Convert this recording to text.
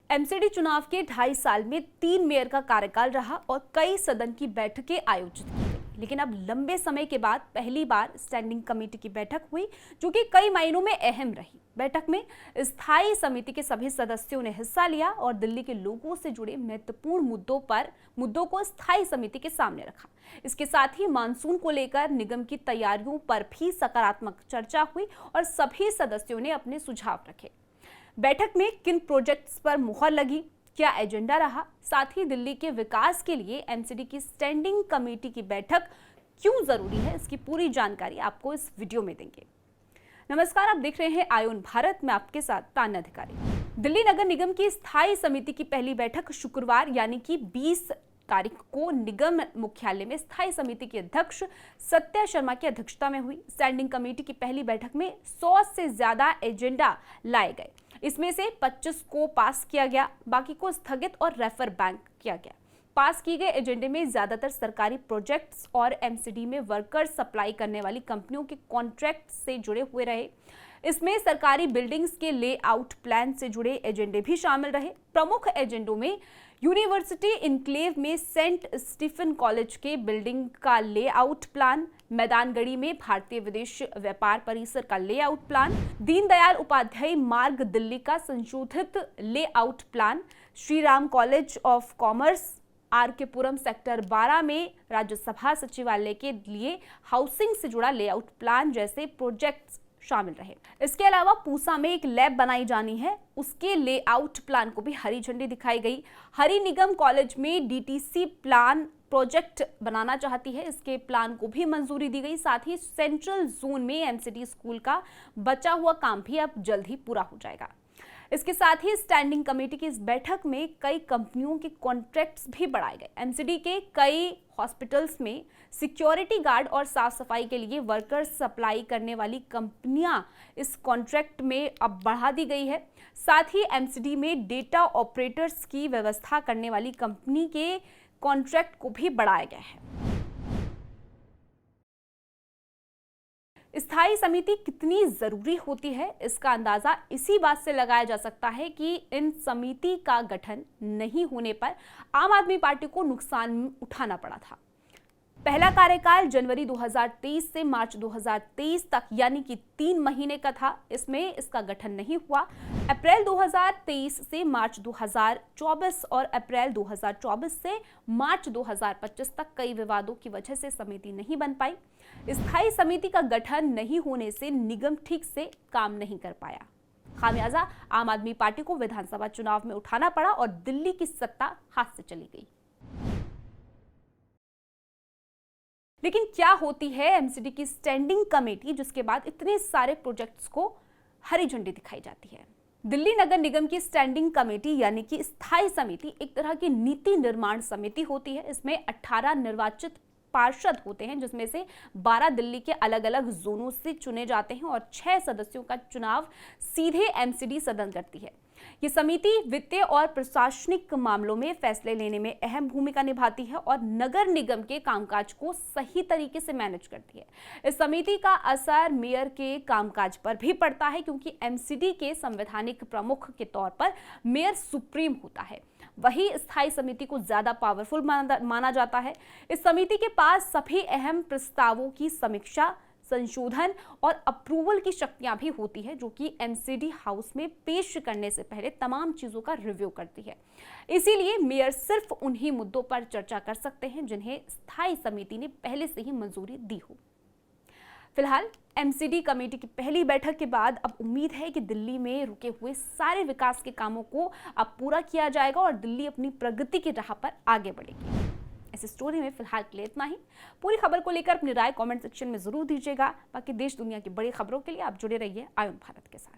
MCD चुनाव के 2.5 साल में 3 मेयर का कार्यकाल रहा और कई सदन की बैठकें आयोजित की गई। लेकिन अब लंबे समय के बाद पहली बार स्टैंडिंग कमेटी की बैठक हुई, जो कि कई मायनों में अहम रही। बैठक में स्थायी समिति के सभी सदस्यों ने हिस्सा लिया और दिल्ली के लोगों से जुड़े महत्वपूर्ण मुद्दों को स्थायी समिति के सामने रखा। इसके साथ ही मानसून को लेकर निगम की तैयारियों पर भी सकारात्मक चर्चा हुई और सभी सदस्यों ने अपने सुझाव रखे। बैठक में किन प्रोजेक्ट्स पर मुहर लगी, क्या एजेंडा रहा, साथ ही दिल्ली के विकास के लिए एमसीडी की स्टैंडिंग कमेटी की बैठक क्यों जरूरी है, इसकी पूरी जानकारी आपको इस वीडियो में देंगे। नमस्कार, आप देख रहे हैं आयोन भारत में आपके साथ तान्या अधिकारी। दिल्ली नगर निगम की स्थायी समिति की पहली बैठक शुक्रवार यानी कि 20 तारीख को निगम मुख्यालय में स्थायी समिति के अध्यक्ष सत्या शर्मा की अध्यक्षता में हुई। स्टैंडिंग कमेटी की पहली बैठक में 100 से ज्यादा एजेंडा लाए गए। इसमें से 25 को पास किया गया, बाकी को स्थगित और रेफर बैंक किया गया। पास किए गए एजेंडे में ज्यादातर सरकारी प्रोजेक्ट्स और एमसीडी में वर्कर्स सप्लाई करने वाली कंपनियों के कॉन्ट्रैक्ट से जुड़े हुए रहे। इसमें सरकारी बिल्डिंग्स के लेआउट प्लान से जुड़े एजेंडे भी शामिल रहे। प्रमुख एजेंडों में यूनिवर्सिटी इनक्लेव में सेंट स्टीफन कॉलेज के बिल्डिंग का लेआउट प्लान, मैदानगढ़ी में भारतीय विदेश व्यापार परिसर का लेआउट प्लान, दीनदयाल उपाध्याय मार्ग दिल्ली का संशोधित layout plan, Shri Ram college of commerce RK. Puram sector 12 में राज्यसभा सचिवालय के लिए हाउसिंग से जुड़ा लेआउट प्लान जैसे प्रोजेक्ट्स शामिल रहे। इसके अलावा पूसा में एक लैब बनाई जानी है, उसके लेआउट प्लान को भी हरी झंडी दिखाई गई। हरि निगम कॉलेज में डीटीसी प्लान प्रोजेक्ट बनाना चाहती है, इसके प्लान को भी मंजूरी दी गई। साथ ही सेंट्रल जोन में एमसीडी स्कूल का बचा हुआ काम भी अब जल्द ही पूरा हो जाएगा। इसके साथ ही स्टैंडिंग कमेटी की इस बैठक में कई कंपनियों के कॉन्ट्रैक्ट्स भी बढ़ाए गए। एमसीडी के कई हॉस्पिटल्स में सिक्योरिटी गार्ड और साफ सफाई के लिए वर्कर्स सप्लाई करने वाली कंपनियां इस कॉन्ट्रैक्ट में अब बढ़ा दी गई है। साथ ही एमसीडी में डेटा ऑपरेटर्स की व्यवस्था करने वाली कंपनी के कॉन्ट्रैक्ट को भी बढ़ाया गया है। स्थायी समिति कितनी जरूरी होती है, इसका अंदाजा इसी बात से लगाया जा सकता है कि इन समिति का गठन नहीं होने पर आम आदमी पार्टी को नुकसान उठाना पड़ा था। पहला कार्यकाल जनवरी 2023 से मार्च 2023 तक यानी कि 3 महीने का था। इसमें इसका गठन नहीं हुआ। अप्रैल 2023 से मार्च 2024 और अप्रैल 2024 से मार्च 2025 तक कई विवादों की वजह से समिति नहीं बन पाई। स्थायी समिति का गठन नहीं होने से निगम ठीक से काम नहीं कर पाया। खामियाजा आम आदमी पार्टी को विधानसभा चुनाव में उठाना पड़ा और दिल्ली की सत्ता हाथ से चली गई। लेकिन क्या होती है एमसीडी की स्टैंडिंग कमेटी, जिसके बाद इतने सारे प्रोजेक्ट्स को हरी झंडी दिखाई जाती है? दिल्ली नगर निगम की स्टैंडिंग कमेटी यानी कि स्थायी समिति एक तरह की नीति निर्माण समिति होती है। इसमें 18 निर्वाचित पार्षद होते हैं, जिसमें से 12 दिल्ली के अलग अलग जोनों से चुने जाते हैं और 6 सदस्यों का चुनाव सीधे एमसीडी सदन करती है। ये समिति वित्तीय और प्रशासनिक मामलों में फैसले लेने में अहम भूमिका निभाती है और नगर निगम के कामकाज को सही तरीके से मैनेज करती है। इस समिति का असर मेयर के कामकाज पर भी पड़ता है, क्योंकि एमसीडी के संवैधानिक प्रमुख के तौर पर मेयर सुप्रीम होता है। वही स्थायी समिति को ज्यादा पावरफुल माना जाता है। इस समिति के पास सभी अहम प्रस्तावों की समीक्षा, संशोधन और अप्रूवल की शक्तियां भी होती है, जो कि एमसीडी हाउस में पेश करने से पहले तमाम चीजों का रिव्यू करती है। इसीलिए मेयर सिर्फ उन्हीं मुद्दों पर चर्चा कर सकते हैं जिन्हें स्थायी समिति ने पहले से ही मंजूरी दी हो। फिलहाल एमसीडी कमेटी की पहली बैठक के बाद अब उम्मीद है कि दिल्ली में रुके हुए सारे विकास के कामों को अब पूरा किया जाएगा और दिल्ली अपनी प्रगति की राह पर आगे बढ़ेगी। इस स्टोरी में फिलहाल के लिए इतना ही। पूरी खबर को लेकर अपनी राय कमेंट सेक्शन में जरूर दीजिएगा। बाकी देश दुनिया की बड़ी खबरों के लिए आप जुड़े रहिए आयोन भारत के साथ।